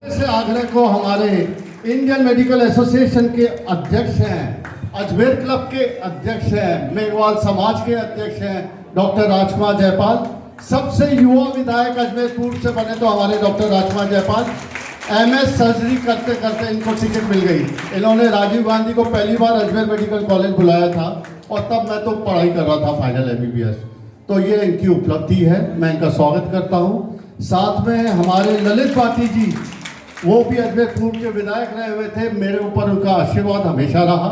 से आगरा को हमारे इंडियन मेडिकल एसोसिएशन के अध्यक्ष हैं, अजमेर क्लब के अध्यक्ष हैं, मेघवाल समाज के अध्यक्ष हैं डॉक्टर राजकुमार जयपाल। सबसे युवा विधायक अजमेर पूर्व से बने तो हमारे डॉक्टर राजकुमार जयपाल। एमएस सर्जरी करते करते इनको टिकट मिल गई। इन्होंने राजीव गांधी को पहली बार अजमेर मेडिकल कॉलेज बुलाया था और तब मैं तो पढ़ाई कर रहा था फाइनल एमबीबीएस। तो ये इनकी उपलब्धि है, मैं इनका स्वागत करता हूँ। साथ में हमारे ललित बाती जी, वो भी अजमेर पूर्व के विधायक रहे हुए थे। मेरे ऊपर उनका आशीर्वाद हमेशा रहा।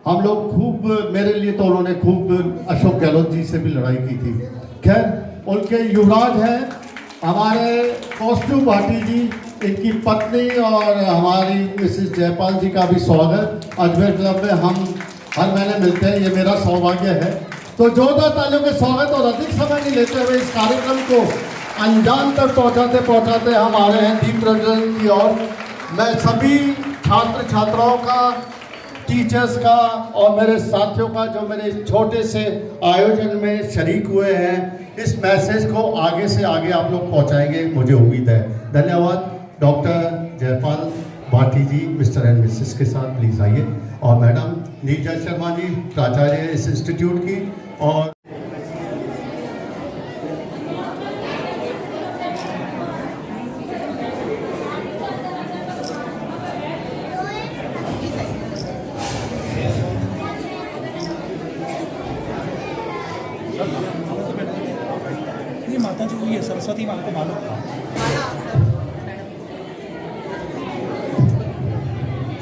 हम लोग खूब, मेरे लिए तो उन्होंने खूब अशोक गहलोत जी से भी लड़ाई की थी। खैर, उनके युवराज हैं हमारे कौस्तु भाटी जी, इनकी पत्नी और हमारी मिसेस जयपाल जी का भी स्वागत। अजमेर क्लब में हम हर महीने मिलते हैं, ये मेरा सौभाग्य है। तो जोरदार तालियों के स्वागत और अधिक समय नहीं लेते हुए इस कार्यक्रम को अंजाम तक पहुंचाते पहुंचाते हम आ रहे हैं दीप प्रज्वलन की ओर। मैं सभी छात्र छात्राओं का, टीचर्स का और मेरे साथियों का जो मेरे छोटे से आयोजन में शरीक हुए हैं, इस मैसेज को आगे से आगे आप लोग पहुंचाएंगे, मुझे उम्मीद है। धन्यवाद। Doctor Jaipal Bhati ji mister and Mrs के साथ प्लीज आइए, और मैडम नीरजा शर्मा जी प्राचार्य इस इंस्टीट्यूट की, और ये माता जी हुई है सरस्वती माँ को मालूम था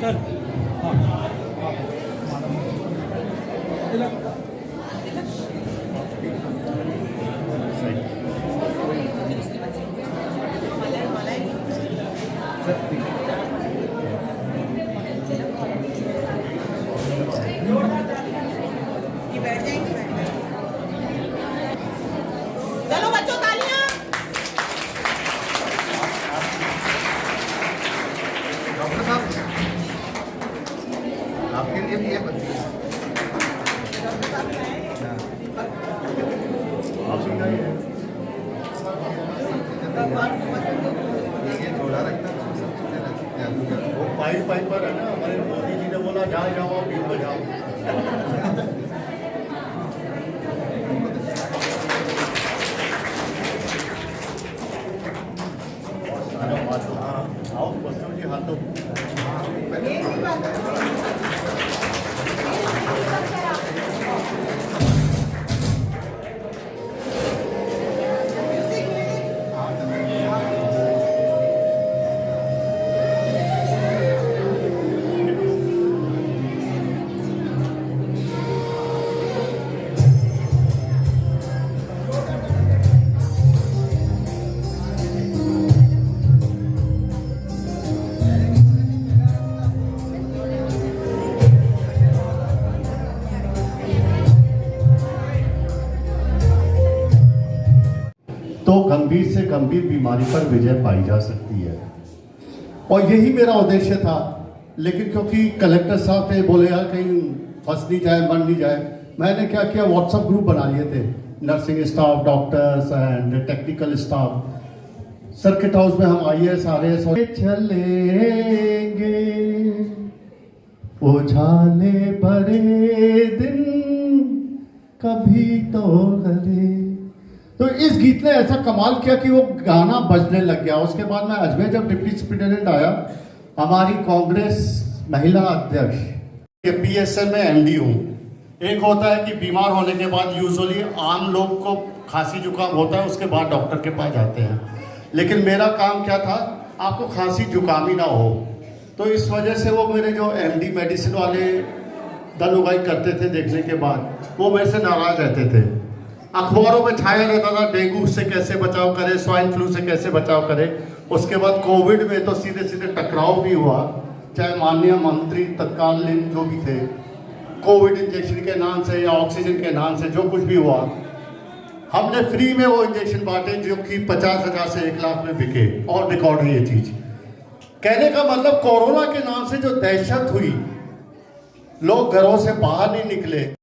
सर। चलो बच्चों तालियां। डॉक्टर साहब आपके लिए भी ये थोड़ा रखता वो पाइप पर है ना, हमारे मोदी जी ने बोला जहाँ जाओ बीच बजाओ। आओ बच्चों जी हाथों तो गंभीर से गंभीर बीमारी पर विजय पाई जा सकती है, और यही मेरा उद्देश्य था। लेकिन क्योंकि कलेक्टर साहब ने बोले यार कहीं फंस नहीं जाए, मर नहीं जाए, मैंने क्या किया, व्हाट्सएप ग्रुप बना लिए थे, nursing staff, doctors and technical staff. Circuit house में हम IAS RAS चलेंगे उजाले बड़े दिन कभी तो गले। तो इस गीत ने ऐसा कमाल किया कि वो गाना बजने लग गया। उसके बाद मैं अजमेर जब डिप्टी सुप्रिंटेंडेंट आया, हमारी कांग्रेस महिला अध्यक्ष के PSL में MD हूँ। एक होता है कि बीमार होने के बाद यूजुअली आम लोग को खांसी जुकाम होता है, उसके बाद डॉक्टर के पास जाते हैं। लेकिन मेरा काम क्या था, आपको खांसी जुकाम ही ना हो। तो इस वजह से वो मेरे जो MD मेडिसिन वाले दल उगाई करते थे, देखने के बाद वो मेरे से नाराज रहते थे। अखबारों में छाया रहता था डेंगू से कैसे बचाव करें, स्वाइन फ्लू से कैसे बचाव करें। उसके बाद कोविड में तो सीधे सीधे टकराव भी हुआ, चाहे माननीय मंत्री तत्कालीन जो भी थे, कोविड इंजेक्शन के नाम से या ऑक्सीजन के नाम से जो कुछ भी हुआ, हमने फ्री में वो इंजेक्शन बांटे जो कि 50,000 से 1 लाख में बिके, और रिकॉर्ड है ये चीज। कहने का मतलब कोरोना के नाम से जो दहशत हुई, लोग घरों से बाहर नहीं निकले।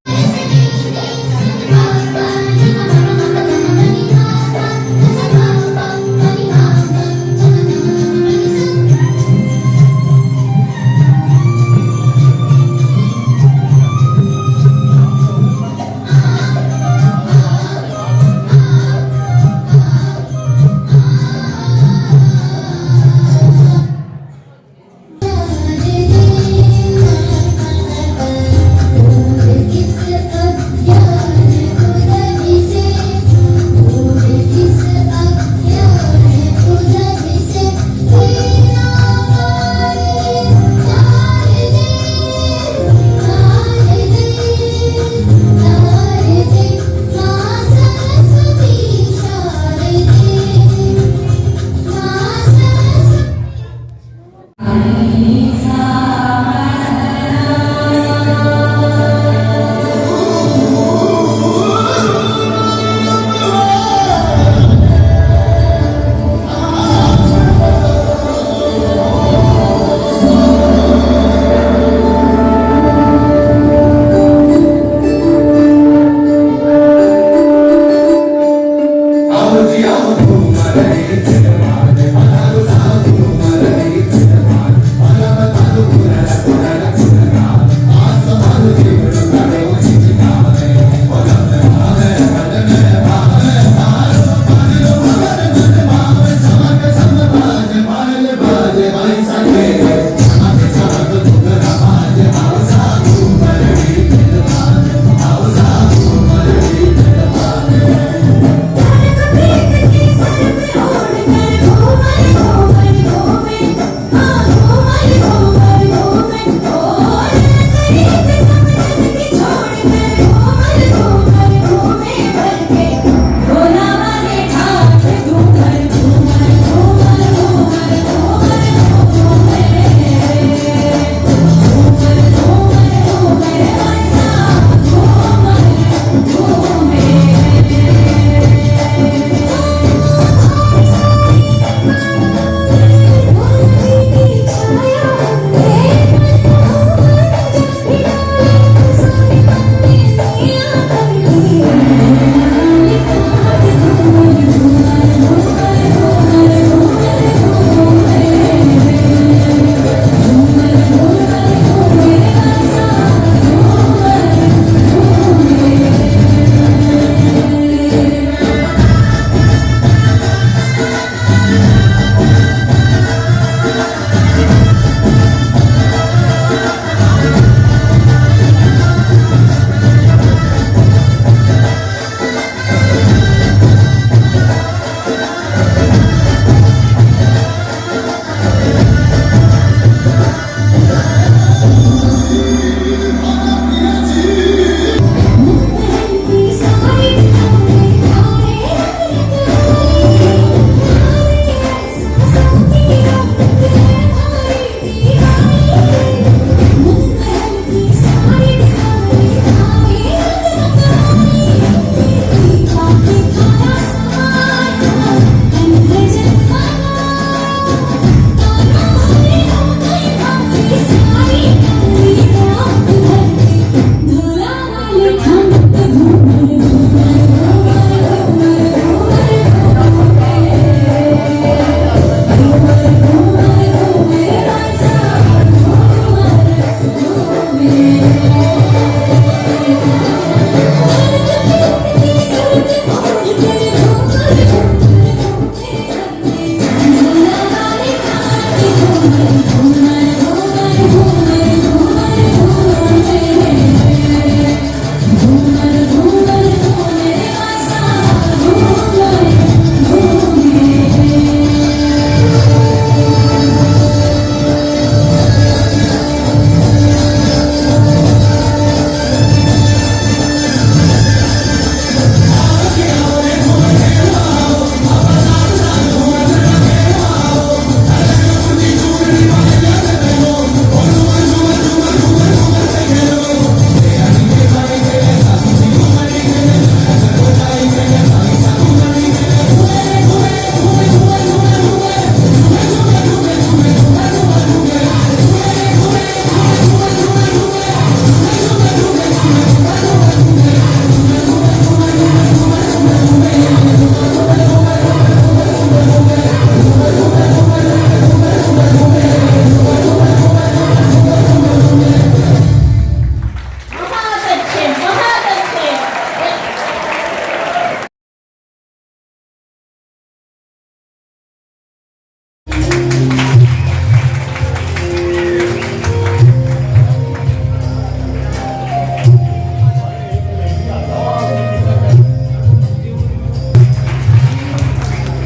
बहुत अच्छे बहुत अच्छे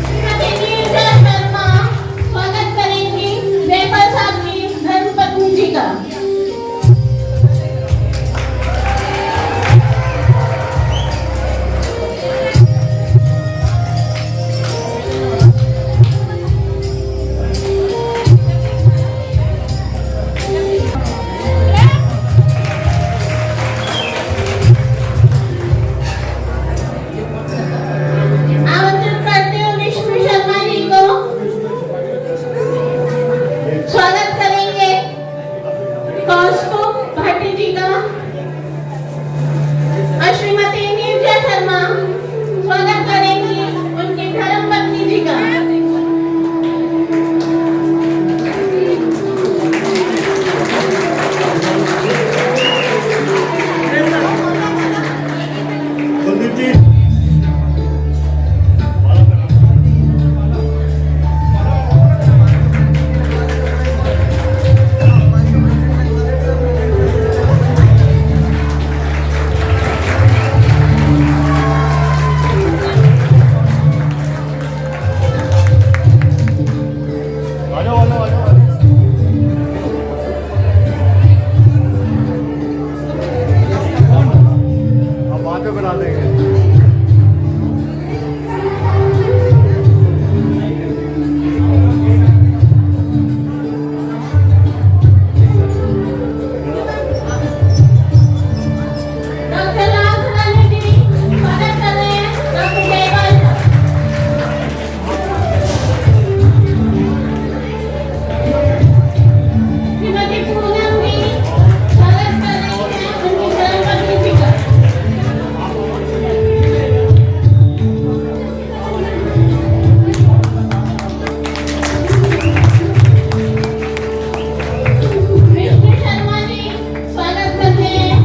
श्रीमती नीरजा शर्मा स्वागत करेंगी जयपाल साहब की धर्मपत्नी जी का। आमंत्रित करते हुए विष्णु शर्मा जी को स्वागत करेंगे कौस्तुभ भाटी जी का और श्रीमती नीरजा शर्मा स्वागत करेंगी उनकी धर्मपत्नी जी का। कुलदीप जी अब बाद में बना देंगे। डॉक्टर राजरानी जी स्वागत कर रहे हैं डॉक्टर जयपाल साहब। श्रीमती पूनम जी स्वागत कर रही हैं उनकी धर्मपत्नी जी का। विष्णु शर्मा जी स्वागत करते हैं।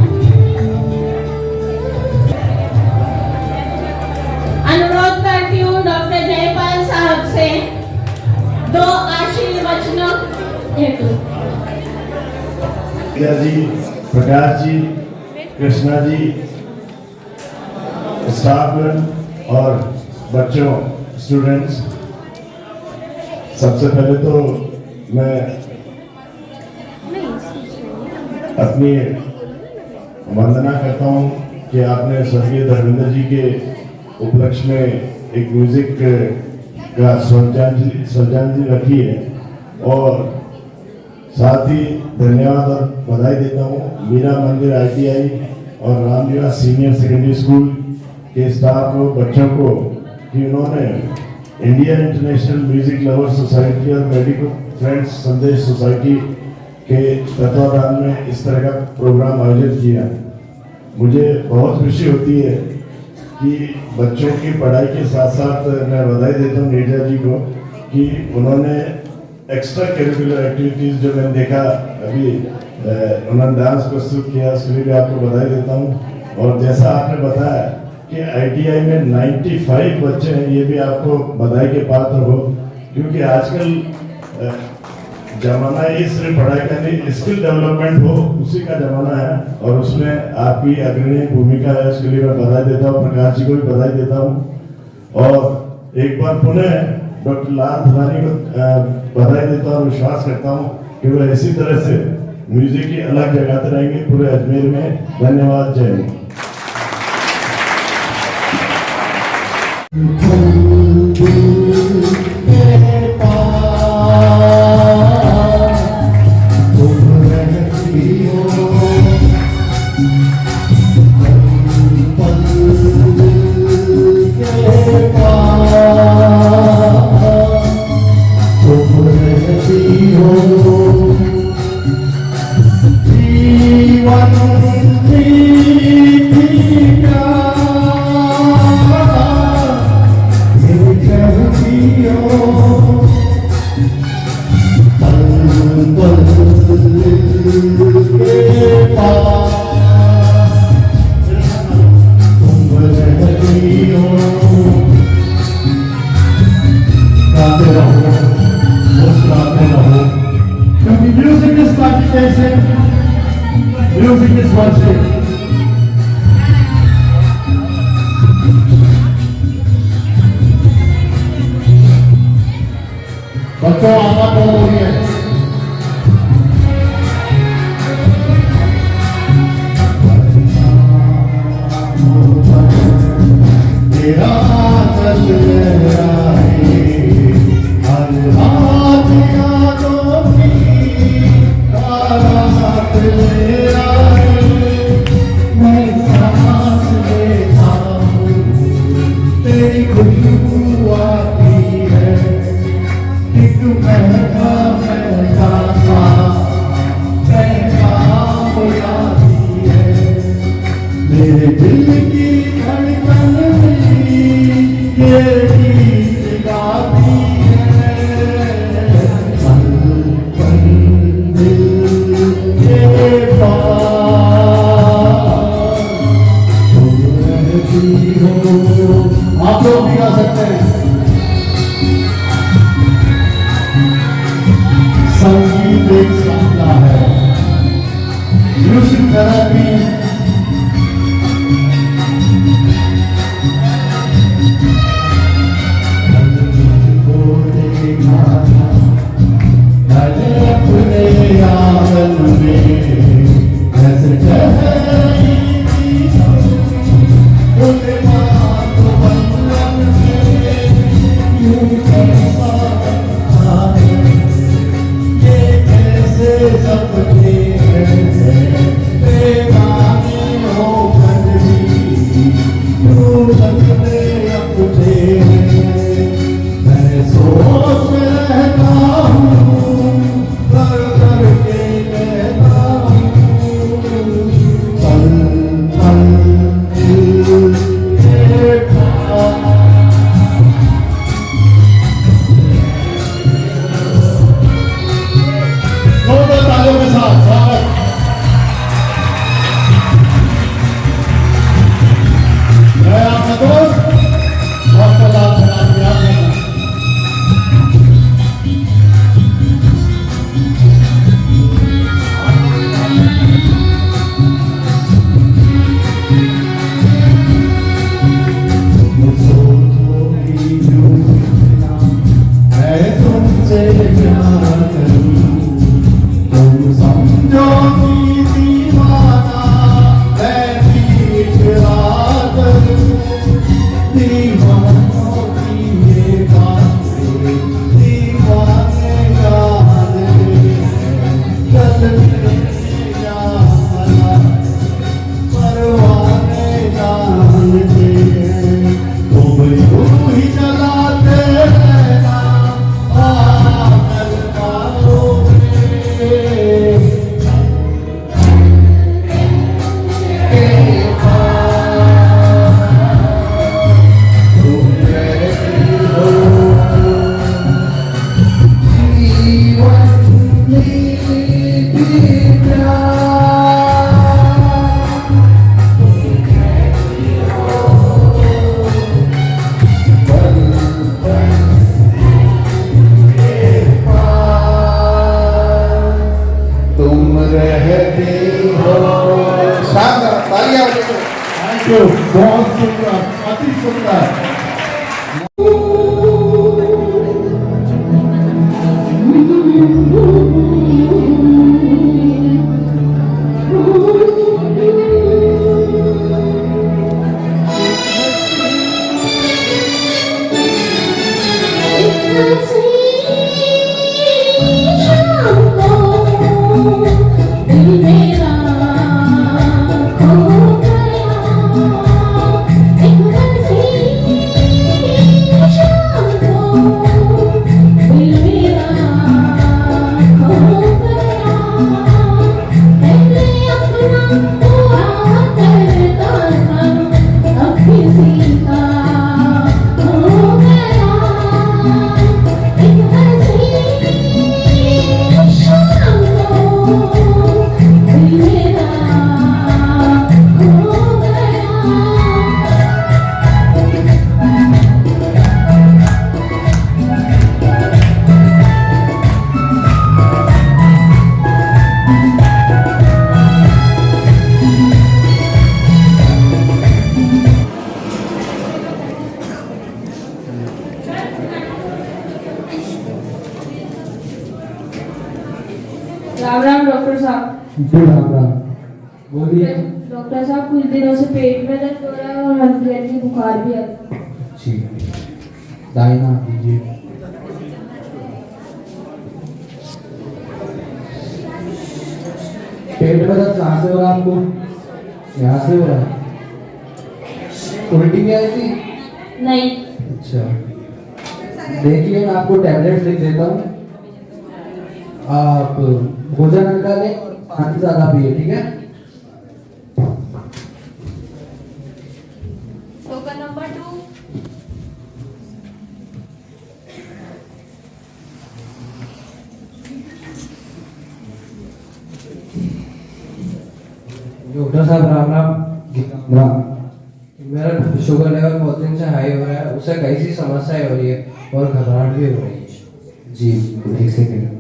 अनुरोध करती हूँ डॉक्टर जयपाल साहब से 2 आशीर्वचनों हेतु। विद्या जी, प्रकाश जी, कृष्णा जी, स्टाफगण और बच्चों, स्टूडेंट्स, सबसे पहले तो मैं अपनी वंदना करता हूँ कि आपने स्वर्गीय धर्मेंद्र जी के उपलक्ष्य में एक म्यूजिक का श्रद्धांजलि रखी है और साथ ही धन्यवाद और बधाई देता हूँ मीरा मंदिर ITI और रामलीला सीनियर सेकेंडरी स्कूल के स्टाफ को, बच्चों को कि उन्होंने India international music lover society और मेडिकल फ्रेंड्स संदेश सोसाइटी के तत्वाधान में इस तरह का प्रोग्राम आयोजित किया। मुझे बहुत खुशी होती है कि बच्चों की पढ़ाई के साथ साथ मैं बधाई देता हूँ नीरजा जी को कि उन्होंने एक्स्ट्रा करिकुलर एक्टिविटीज़ जो मैंने देखा अभी उन्होंने डांस प्रस्तुत किया, उसके लिए भी आपको बधाई देता हूँ। और जैसा आपने बताया कि ITI में 95 बच्चे हैं, ये भी आपको बधाई के पात्र हो, क्योंकि आजकल जमाना ये सिर्फ पढ़ाई का नहीं, स्किल डेवलपमेंट हो उसी का जमाना है, और उसमें आपकी अग्रणी भूमिका है। उसके लिए मैं बधाई देता हूँ, प्रकाश जी को भी बधाई देता हूँ। और एक बार पुनः डॉक्टर लाल धनानी को बधाई देता हूँ, विश्वास करता हूँ कि वो इसी तरह से म्यूजिक की अलग जगाते रहेंगे पूरे अजमेर में। धन्यवाद, जय Hind. Music is meditation, music is worship. बच्चों आवाज बहुत हो रही है। तेरा चल रहा है हर रात यादों की बारात मेरा है। मैं सांस लेता हूँ तेरी खुशबू आती है, एक महका महका सा पैगाम आती है। मेरे दिल की धड़कन में ये गीत गाती है। पल पल दिल के पास तुम रहती हो। आप लोग भी गा सकते हैं। संगीत एक सपना है, म्यूजिक थेरेपी अपने आंगन में ऐसे ठहरी उसे बात बंधन में यूं कैसा था ये कैसे सपने हैं बेगाने हो बंदी यूं लगने अपने हैं। मैं सोच रहता हूँ कर करके कहता हूँ पल पल दिल के पास। जोरदार तालियों के साथ स्वागत। मैं आपका दोस्त डॉक्टर लाल धनानी याद रखना। मैं तुमसे प्यार करूं, तुम समझो कि दीवाना मैं भी इकरार करूं। दीवानों की ये बातें दीवाने जानते हैं, चलते जाना परवाने जानते हैं। तुम यूं ही चलाते रहना पागल पालों में। तो बहुत सुंदर, अति सुंदर। राम राम डॉक्टर साहब। जी राम राम, बोलिए। डॉक्टर साहब कुछ दिनों से पेट में दर्द हो रहा है और हल्की हल्की बुखार भी है। जी, दाहिना दीजिए। पेट में दर्द कहाँ से हो रहा है आपको? यहाँ से हो रहा है? उल्टी भी आई थी? नहीं। अच्छा, देखिए मैं आपको टैबलेट लिख देता हूँ, आप भोजन हल्का लें, पानी ज्यादा पिए, ठीक है? Token number 2। डॉक्टर साहब राम राम। राम। मेरा शुगर लेवल बहुत दिन से हाई हो रहा है, उससे कई सी समस्याएं हो रही है और घबराहट भी हो रही है। जी ठीक से करें।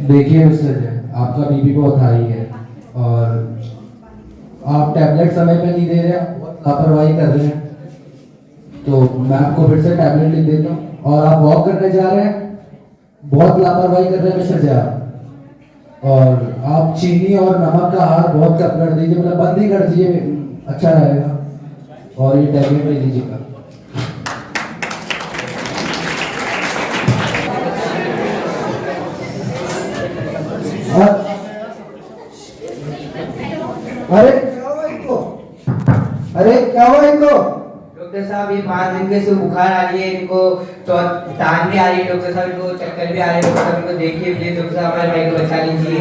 देखिए मिस्टर जय, आपका बीपी बहुत हाई है और आप टैबलेट समय पे नहीं दे रहे हैं, बहुत लापरवाही कर रहे हैं। तो मैं आपको फिर से टैबलेट लिख देता हूँ। और आप वॉक करने जा रहे हैं, बहुत लापरवाही कर रहे हैं मिस्टर जय। और आप चीनी और नमक का आहार बहुत कम कर दीजिए, मतलब बंद ही कर दीजिए, अच्छा रहेगा। और ये टैबलेट ले लीजिएगा। अरे क्या हुआ इनको? अरे क्या हुआ इनको? डॉक्टर साहब ये 5 दिन के से बुखार आ रही है इनको, तो तान भी आ रही है डॉक्टर साहब, इनको चक्कर भी आ रहे हैं डॉक्टर साहब, इनको देखिए प्लीज डॉक्टर साहब, हमारे भाई को बचा लीजिए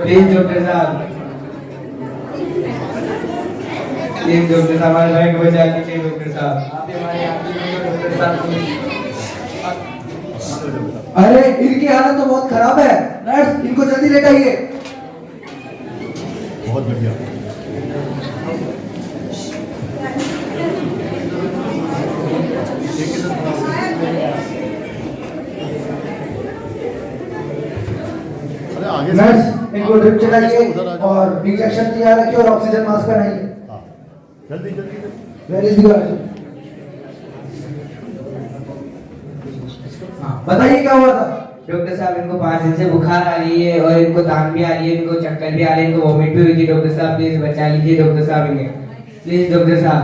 प्लीज डॉक्टर साहब, प्लीज डॉक्टर साहब, हमारे भाई को बचा लीजिए डॉक्टर साहब, आप हमारे डॉक्टर साहब। अरे इनकी हालत तो बहुत खराब है, नर्स इनको जल्दी लेकर आइए। बहुत बढ़िया। अरे आगे नर्स इनको ड्रिप चलाइए और इंजेक्शन तैयार रखिए और ऑक्सीजन मास्क पहनाइए। जल्दी जल्दी। वेयर इज द बताइए क्या हुआ था? डॉक्टर साहब इनको 5 दिन से बुखार आ रही है और इनको तान भी आ रही है, इनको चक्कर भी आ रहे हैं, इनको वॉमिट भी हुई थी डॉक्टर साहब, प्लीज बचा लीजिए डॉक्टर साहब इन्हें प्लीज डॉक्टर साहब।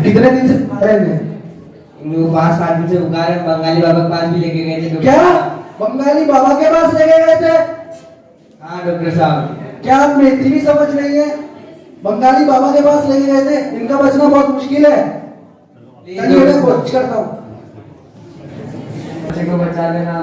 कितने दिन से बुखार है इन्हें? इनको 5-7 दिन से बुखार है, बंगाली बाबा के पास भी लेके गए थे क्या? बंगाली बाबा के पास लेके गए थे। हाँ डॉक्टर साहब। क्या आप मेरी भी समझ नहीं है? बंगाली बाबा के पास लेके गए थे, इनका बचना बहुत मुश्किल है। चलिए मैं कोशिश करता हूँ। बच्चे को बचा लेना।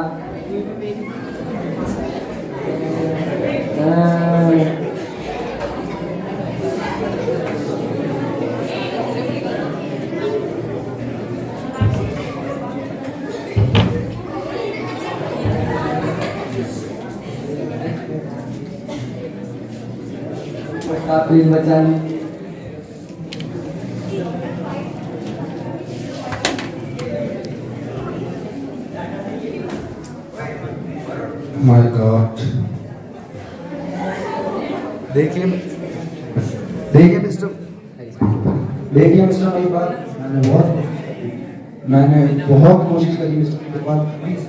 आप प्लीज बचा लें। My God. देखिए मिस्टर मेरी बात, मैंने बहुत कोशिश करी मिस्टर मेरी बात, प्लीज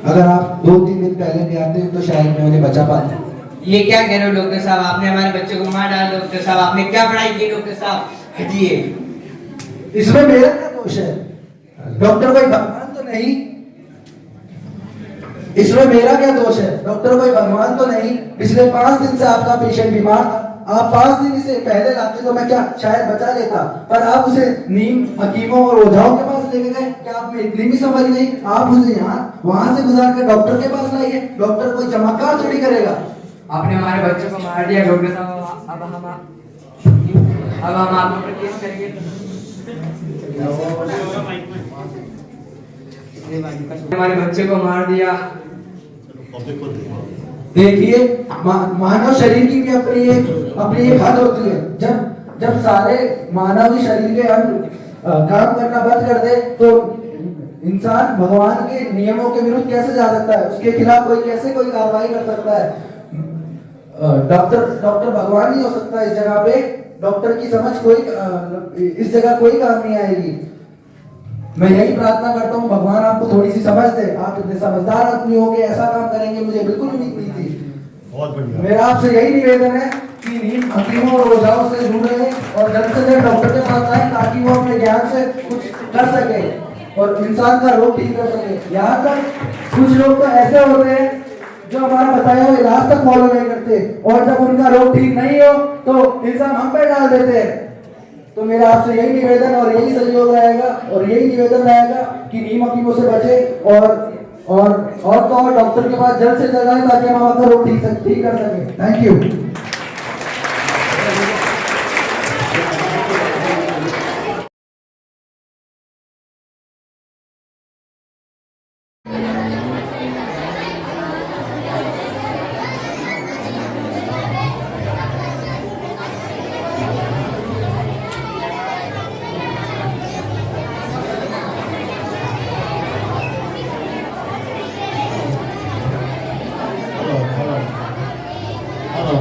अगर आप 2-3 दिन पहले भी आते तो शायद मैं उन्हें बचा पाता। ये क्या कह रहे हो डॉक्टर साहब? आपने हमारे बच्चे को मार डाला डॉक्टर साहब। आपने क्या पढ़ाई की डॉक्टर साहब? हटिए। इसमें मेरा क्या दोष है? डॉक्टर कोई भगवान तो नहीं? इसमें मेरा क्या दोष है? डॉक्टर कोई भगवान तो नहीं? पिछले 5 दिन से आपका पेशेंट बीमार था, आप 5 दिन से पहले लाते तो मैं क्या शायद बचा लेता, पर आप उसे नीम हकीमों और ओझाओं के पास लेके गए। क्या आप में इतनी भी समझ नहीं? आप उसे यहाँ वहां से गुजार कर डॉक्टर के पास लाइए। डॉक्टर कोई चमत्कार थोड़ी करेगा। आपने हमारे बच्चे को मार दिया डॉक्टर साहब। अब हम आप पर केस करेंगे। हमारे बच्चे को मार दिया। देखिए मानव शरीर की भी अपनी एक हद होती है। जब सारे मानव शरीर के अंग काम करना बंद कर दे तो इंसान भगवान के नियमों के विरुद्ध कैसे जा सकता है? उसके खिलाफ कोई कार्रवाई कर सकता है? डॉक्टर भगवान नहीं हो सकता इस जगह पे। डॉक्टर की समझ इस जगह कोई काम नहीं आएगी। मैं यही प्रार्थना करता हूँ भगवान आपको थोड़ी सी समझ दे। आप इतने समझदार आदमी हो के ऐसा काम करेंगे मुझे बिल्कुल उम्मीद नहीं थी। बहुत बढ़िया। मेरा आपसे यही निवेदन है कि नीम हकीमों और ओझाओं से दूर रहे और जल्द से जल्द डॉक्टर के पास आए ताकि वो अपने ज्ञान से कुछ कर सके और इंसान का रोग ठीक कर सके। यहाँ तक कुछ लोग तो ऐसे होते हैं जो हमारा बताया हुआ इलाज तक फॉलो नहीं करते और जब उनका रोग ठीक नहीं हो तो इल्जाम हम पे डाल देते हैं। तो मेरा आपसे यही निवेदन और यही सहयोग रहेगा और यही निवेदन रहेगा कि नीम हकीमों से बचे और डॉक्टर के पास जल्द से जल्द आए ताकि हम आपका रोग ठीक कर सके। Thank you. हेलो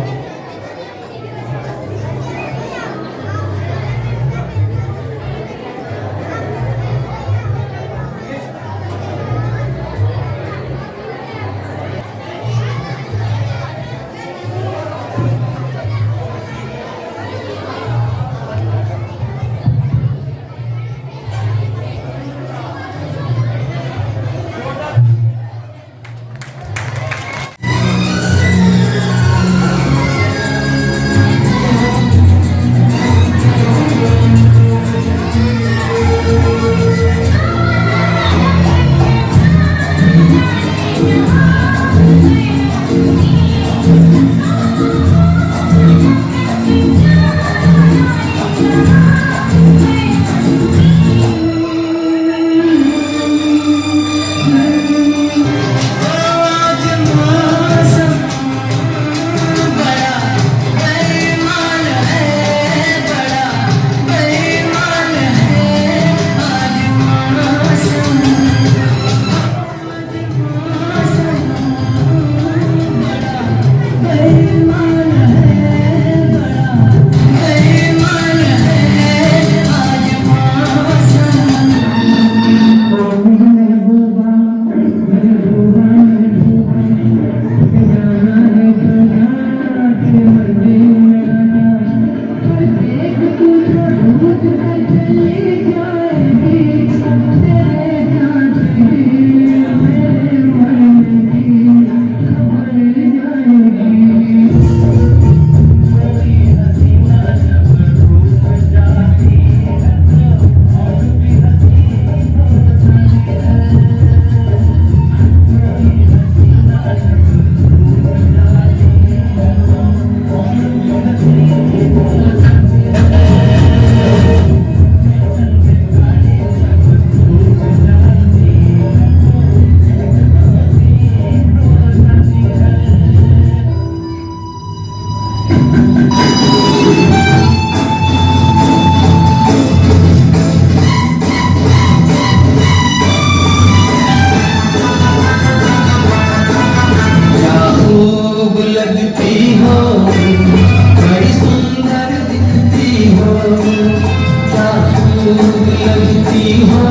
खूब लगती हो,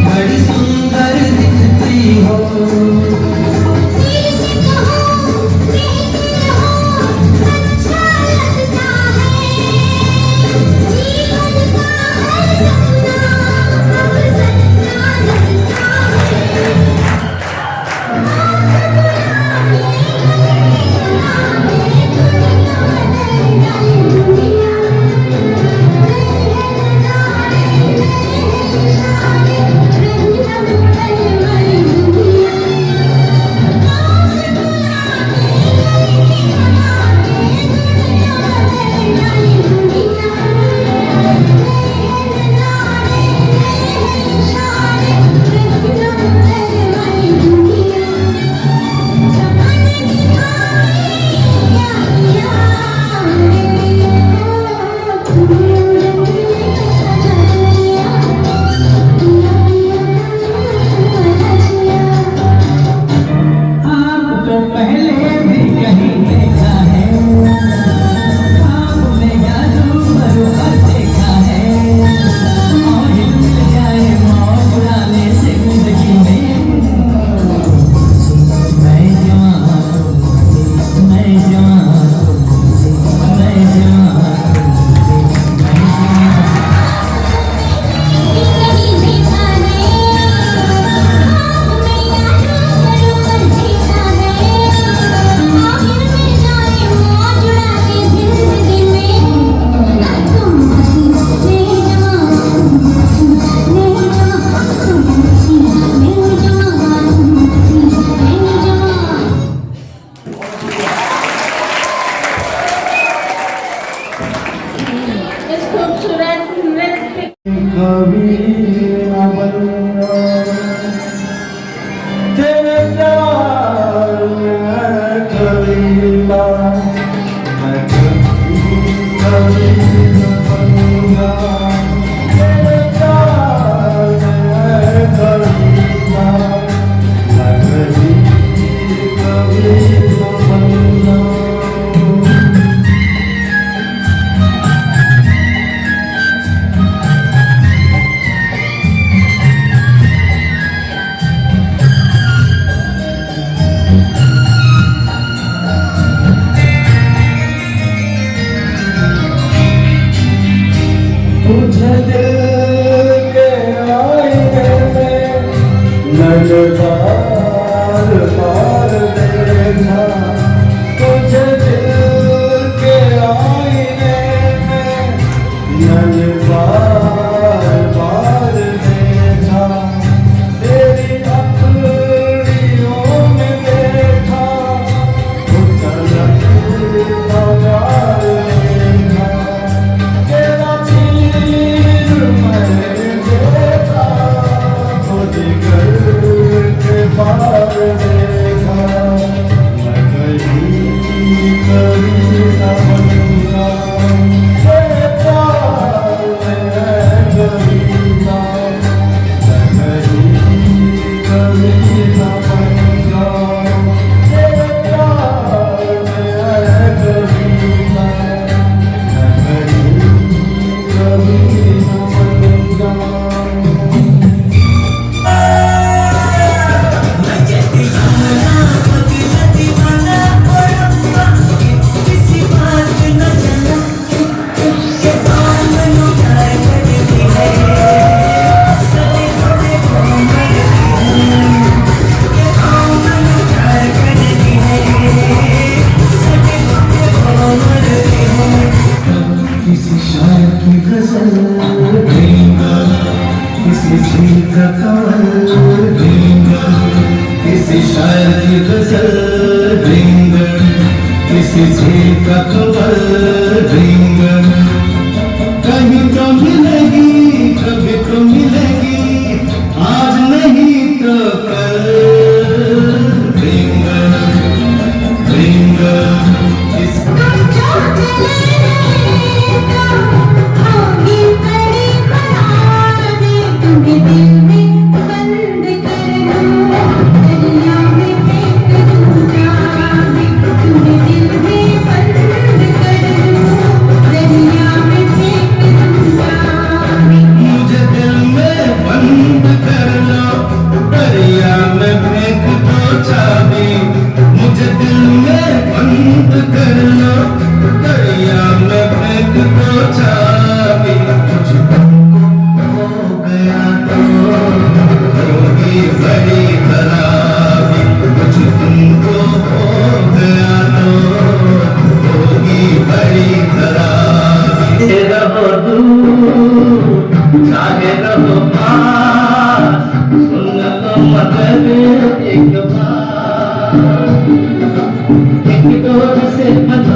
बड़ी सुंदर दिखती हो। दिल से कहो कहते रहो अच्छा लगता है, जीवन का हर सपना अब सच्चा लगता आपको पहले भी कहीं देखा है, आपने जादू बरोबर देखा है। और मिल जाए मौज उड़ाने से जिंदगी में। मैं जवान हूँ, मैं जवान हूँ, मैं जवान नहीं देखा है, आपने जादू बरोबर देखा है। आखिर में जाए मौज उड़ाने जिंदगी में। तुम हंसी मैं जवान, तुम हंसी मैं जवान, तुम हंसी मैं जवान, तुम हंसी मैं जवान। इस खूबसूरत नृत्य कभी न बनूंगा तेरे प्यार में कबीला, मैं कभी न बनूंगा तेरे प्यार में कबीला, मैं कभी न बनूंगा। तुझे दिल के आईने में नजर बार देखा, तुझे दिल के आईने में नजर बार देखा। तेरी अखड़ियों में देखा, बाजार देखा। तेरा चीर मैंने देखा, खुद घर के बाहर देखा। मैं कभी न बनूंगा तेरे प्यार में कबीला, मैं कभी न बनूंगा तेरे प्यार में कबीला, मैं कभी न बनूंगा। किसी बात न जाना के किसी शायर की गजल देंगा, किसी झील का कमल देंगा, किसी शायर की गजल देंगा, किसी झील का कमल देंगा। कहीं तो मिलेगी, कभी तो मिलेगी, आज नहीं तो कल देंगा, देंगा। दिल में बंद कर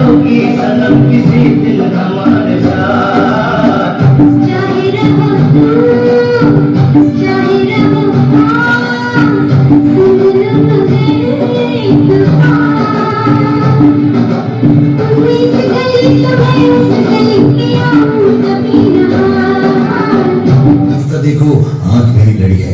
होगी सनम किसी दिल हमारे साथ चाहे रहो तू चाहे रहो सुन लो तुझे एक बार उम्मीद गली तुम्हें उस गली की आऊं कभी ना उसका देखो आंख मेरी लड़ी है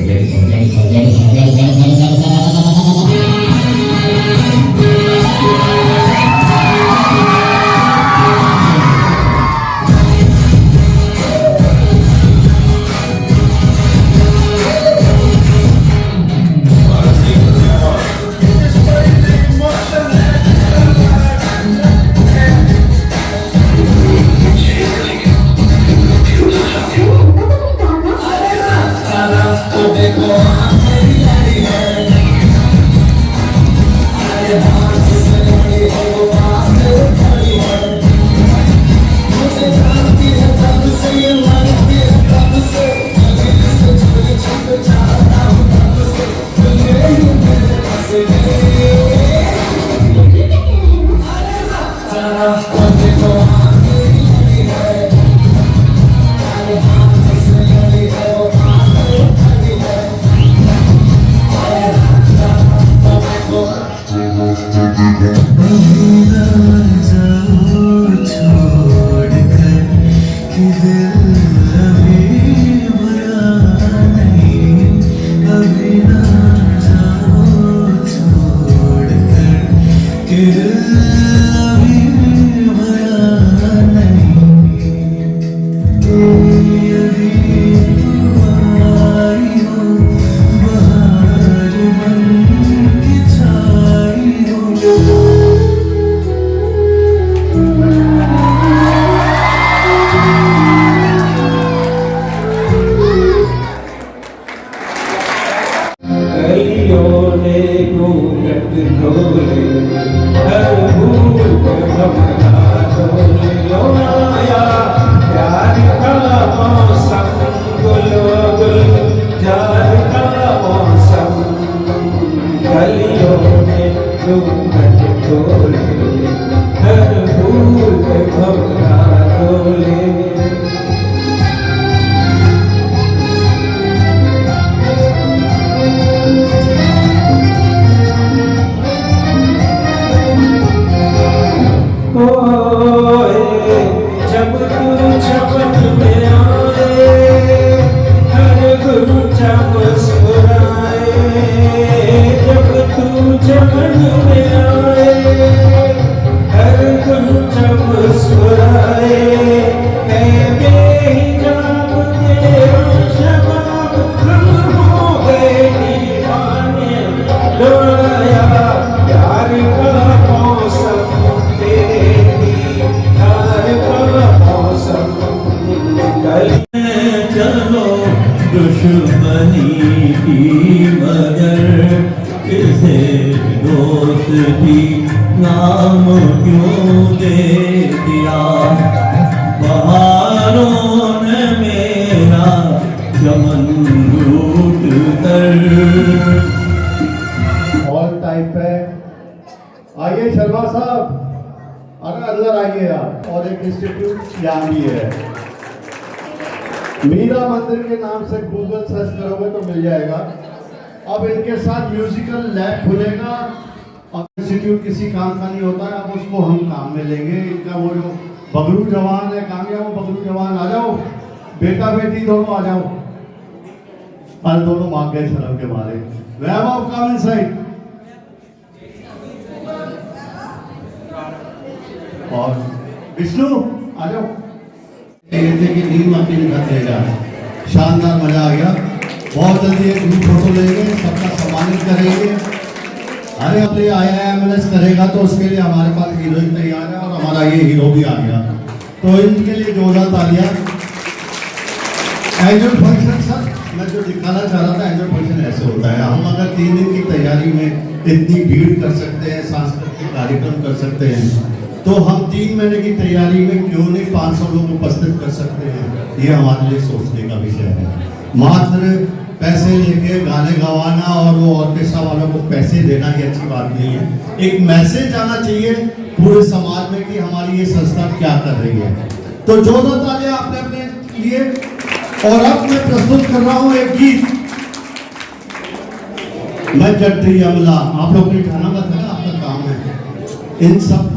दुश्मनी की मगर किसे दोस्ती नाम क्यों दे दिया बहारों ने मेरा चमन लूट कर। ऑल टाइप है। आइए शर्मा साहब, अरे अंदर आइए आप। और एक इंस्टीट्यूट यहाँ भी है, मीरा मंदिर के नाम से गूगल सर्च करोगे तो मिल जाएगा। अब इनके साथ म्यूजिकल लैब खुलेगा। अब इंस्टीट्यूट किसी काम का नहीं होता है, अब उसको हम काम में लेंगे। इनका वो जो बगरू जवान है, कामयाब बगरू जवान, आ जाओ बेटा बेटी दोनों आ जाओ। अरे दोनों मांग गए शर्म के मारे। Ma'am of come inside. और विष्णु आ जाओ। कहते कि नीम आपकी दिखातेगा। शानदार, मजा आ गया। बहुत जल्दी एक ग्रुप फोटो लेंगे, सबका सम्मानित करेंगे। अरे अब ये IIMLS करेगा तो उसके लिए हमारे पास हीरोइन तैयार है और हमारा ये हीरो भी आ गया, तो इनके लिए जोरदार तालियां। एनुअल फंक्शन सर, मैं जो दिखाना चाह रहा था, एनुअल फंक्शन ऐसे होता है। हम अगर 3 दिन की तैयारी में इतनी भीड़ कर सकते हैं, सांस्कृतिक कार्यक्रम कर सकते हैं, तो हम 3 महीने की तैयारी में क्यों नहीं 500 लोग उपस्थित कर सकते हैं। ये हमारे लिए सोचने का विषय है। मात्र पैसे लेके गाने गवाना और वो ऑर्केस्ट्रा वालों को पैसे देना ये अच्छी बात नहीं है। एक मैसेज आना चाहिए पूरे समाज में कि हमारी ये संस्था क्या कर रही है। तो जोरदार तालियां आपने अपने लिए। और अब मैं प्रस्तुत कर रहा हूं एक गीत, मैं जट्टी अमला। आप लोग ने खाना मत है, आपका काम है इन सब।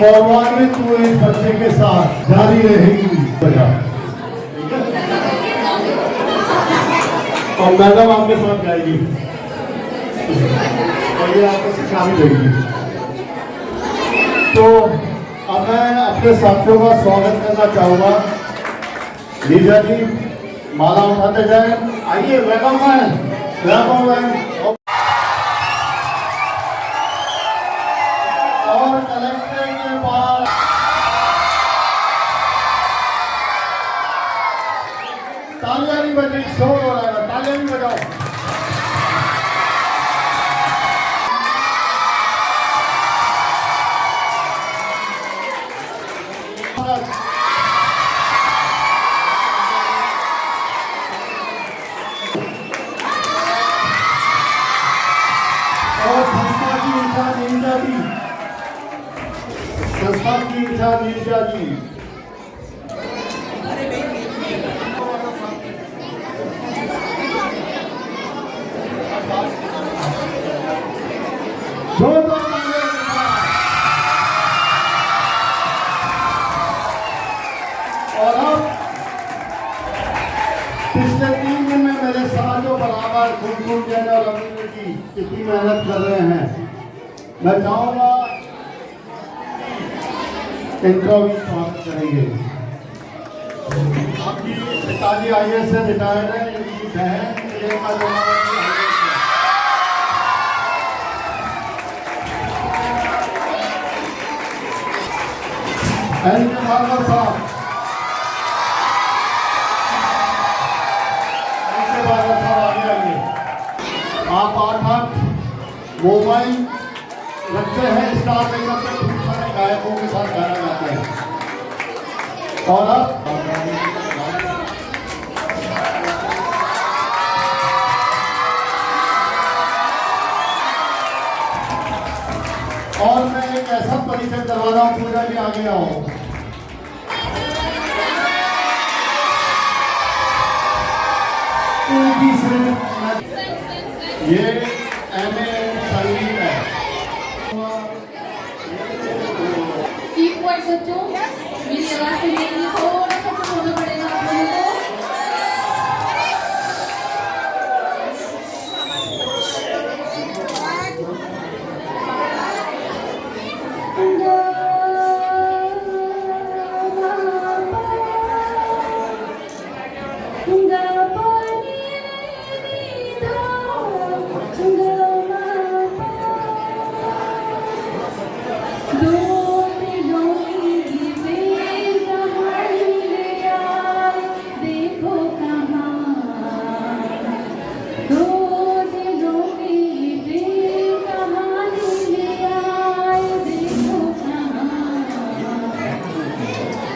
फॉरवर्ड में तू इस बच्चे के साथ जारी रहेगी बजा। और मैडम आपके साथ गाएगी और ये आपको सिखा भी देगी। तो अब मैं अपने साथियों का स्वागत करना चाहूंगा। लीजा जी माला उठाते जाए, आइए वेलकम है। और कलेक्ट्रेट के पास तालियां नहीं बजी, शोर हो रहा है, तालियां नहीं बजाओ। और संस्था की इंचार्ज नीरजा जी, संस्था की इंचार्ज नीरजा जी। और अब पिछले 3 दिन में मेरे साथ जो बराबर कुमकुम जैन और रविंद्र जी कितनी मेहनत कर रहे हैं, मैं चाहूंगा इनका भी स्वागत करेंगे। आपकी पिताजी IAS से रिटायर्ड है, इनकी बहन प्रियंका जोहर भार्गव साहब, आगे आइए। आप 8 मोबाइल रखते हैं, स्टार मेकअप में खूब सारे गायकों के साथ गाना गाते हैं। और अब और मैं एक ऐसा परिचय करवा रहा हूँ, पूजा जी आगे आओ। इनकी सिर्फ ये MA संगीत है। एक पॉइंट बच्चों, मेरी आवाज से मेरे लिए थोड़ा सा चुप होना पड़ेगा आप लोगों को।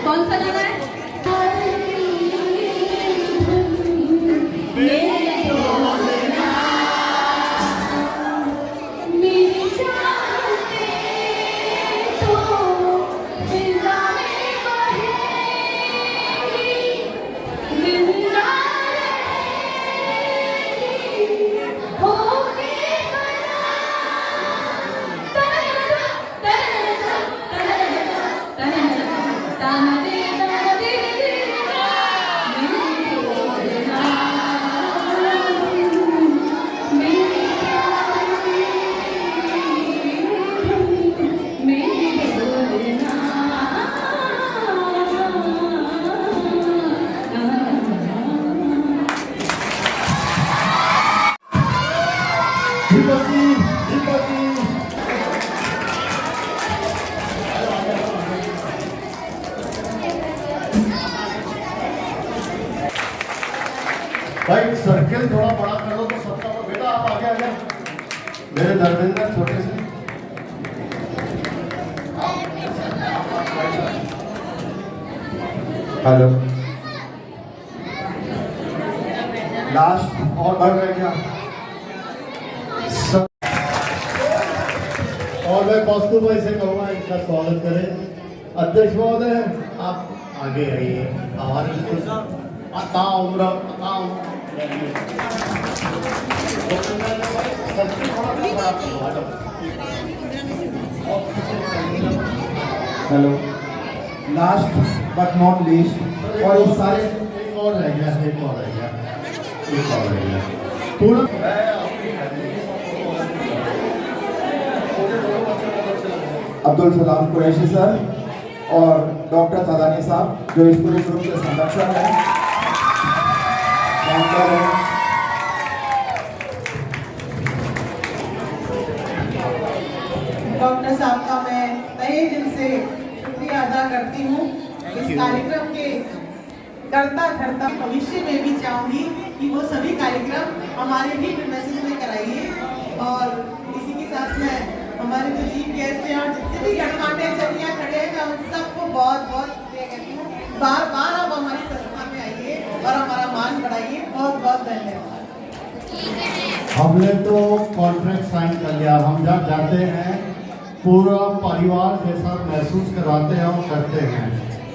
कौन सा गाना है? भाई सर्किल थोड़ा बड़ा कर लो तो सबका। बेटा आप आगे आ जाए, मेरे धर्मेंद्र छोटे से। हेलो, लास्ट और बढ़ रहे क्या? और मैं कौस्तुभ भाई से कहूँगा इनका स्वागत करें। अध्यक्ष महोदय आप आगे आइए। हमारी आता उम्र hello, last but not least, और ये सारे एक और रह गया, एक और रह गया, एक और रह गया। पूरा अब्दुल सलाम कुरैशी सर और डॉक्टर तदानी साहब जो इस पूरे ग्रुप के संरक्षक हैं, काउंटर हैं। डॉक्टर साहब का मैं तहे दिल से शुक्रिया अदा करती हूँ। इस कार्यक्रम के करता धरता भविष्य में भी चाहूंगी कि वो सभी कार्यक्रम हमारे भी मैसेज में कराइए। और इसी के साथ में हमारे जो चीफ गेस्ट हैं और जितने भी गणमान्य जनिया खड़े हैं, मैं उन सबको बहुत बहुत शुक्रिया कहती हूँ। बार बार आप हमारी संस्था में आइए और हमारा मान बढ़ाइए। बहुत बहुत धन्यवाद। हमने तो कॉन्ट्रैक्ट साइन कर लिया, हम जब जाते हैं पूरा परिवार जैसा महसूस कराते हैं और करते हैं।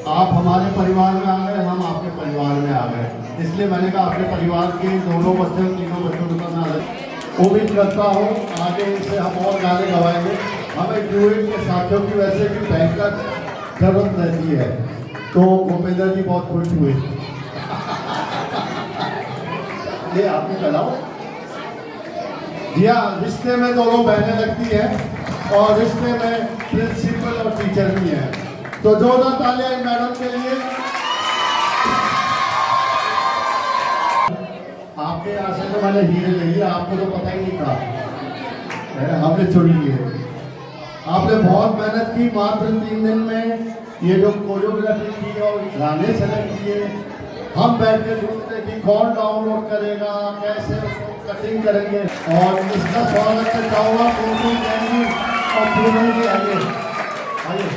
आप हमारे परिवार में आ गए, हम आपके परिवार में आ गए, इसलिए मैंने कहा अपने परिवार के दोनों बच्चों तीनों बच्चों को मैं उम्मीद करता हूँ आगे इसे हम और गाने गवाएंगे। हमें ड्यूएट के साथियों की वैसे भी बैंकर जरूरत रहती है, तो भूपेंद्र जी बहुत खुश हुए। ये आपको बताओ जी हाँ, रिश्ते में दोनों बहनें लगती हैं और रिश्ते में प्रिंसिपल और टीचर भी हैं। तो जोरदार तालियां इन मैडम के लिए। आपके यहाँ से तो मैंने हीरे ले लिए, आपको तो पता ही नहीं था, हमने चुन लिए। आपने बहुत मेहनत की, मात्र 3 दिन में ये जो कोरियोग्राफी की और गाने सेलेक्ट किए, हम बैठ के ढूंढते कि कौन डाउनलोड करेगा, कैसे उसको कटिंग करेंगे। और इसका स्वागत करना चाहूँगा पूनम जैन जी और पूनम जी। आइए आइए,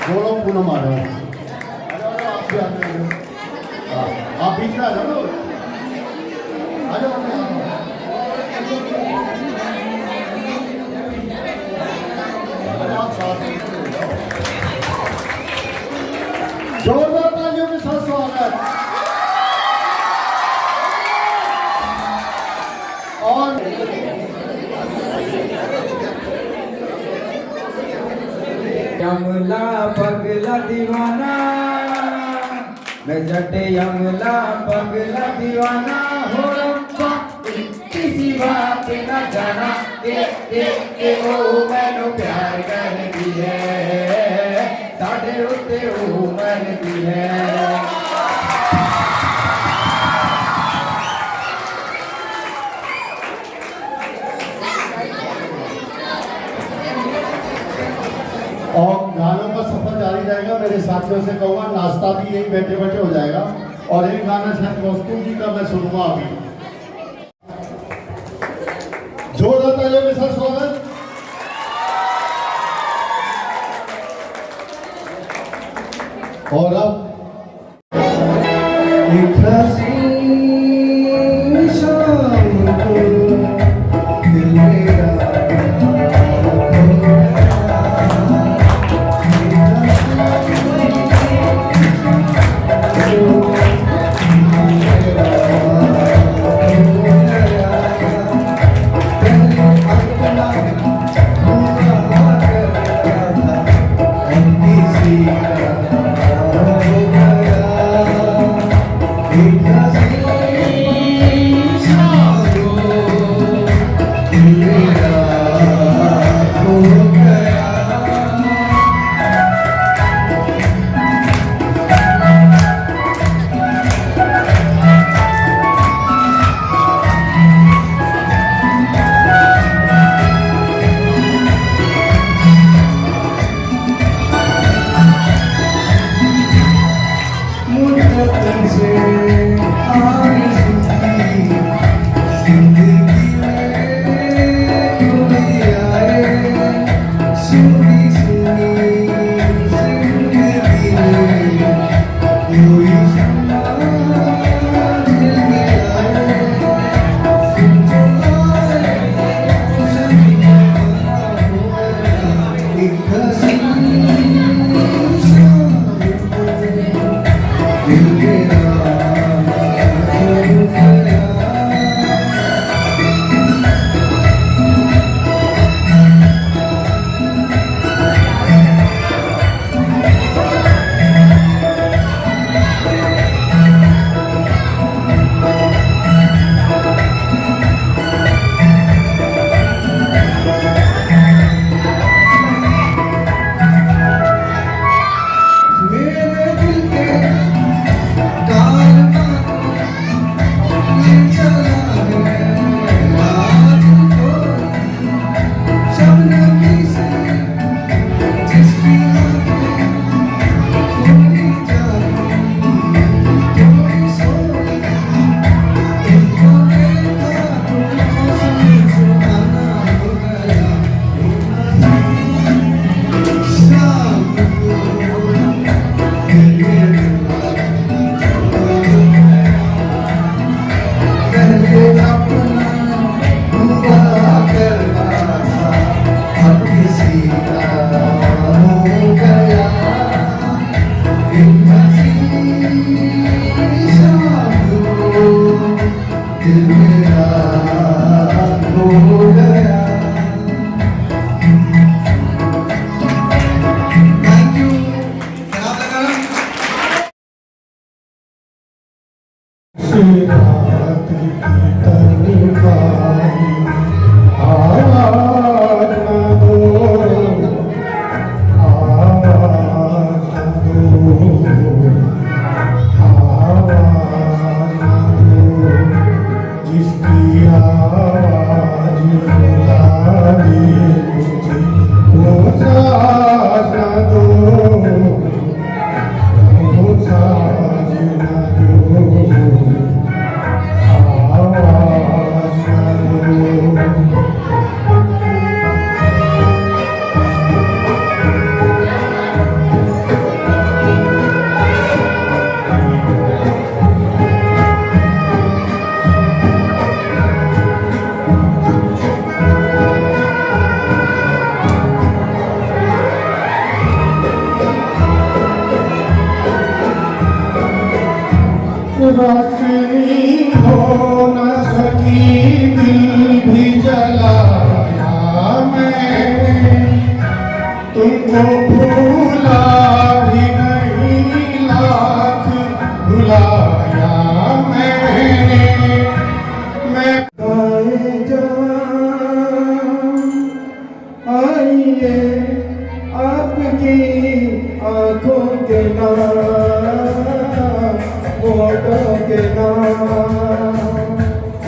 दोनों पूनम आ जाओ, आप भी आते हैं, आप बीच में आ जाओ, आ जाओ। जोरदार तालियों के साथ स्वागत। और यमला पगला दीवाना, मैं जटे यमला पगला दीवाना हो रब्बा, किसी बात न जाना के ओ मैनू प्यार कर दी है, साढ़े उत्ते ओ मन दी है। और गानों का सफर जारी रहेगा। मेरे साथियों से कहूँगा नाश्ता भी यही बैठे बैठे हो जाएगा। और एक गाना शायद कौस्तुभ जी का मैं सुनूंगा अभी। जोरदार तालियों के साथ स्वागत। और अब दिल के रोशनी हो न सकी दिल भी जलाया मैंने तुमको भूला भी नहीं लाख भुलाया मैंने मैं गाए जान आइए आपकी आंखों के नाम होठों के नाम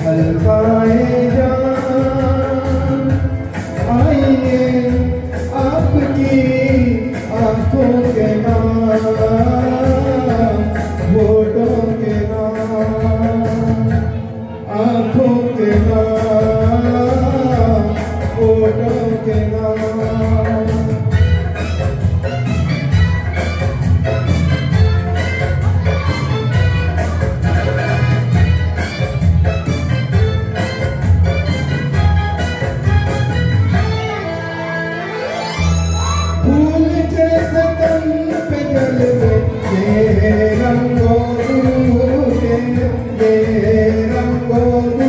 हलवाए जान आइए आपकी आंखों के नाम होठों के नाम आंखों के नाम होठों के नाम फूल जैसे तन पे जलवे ये रंगों के ये रंगों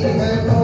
है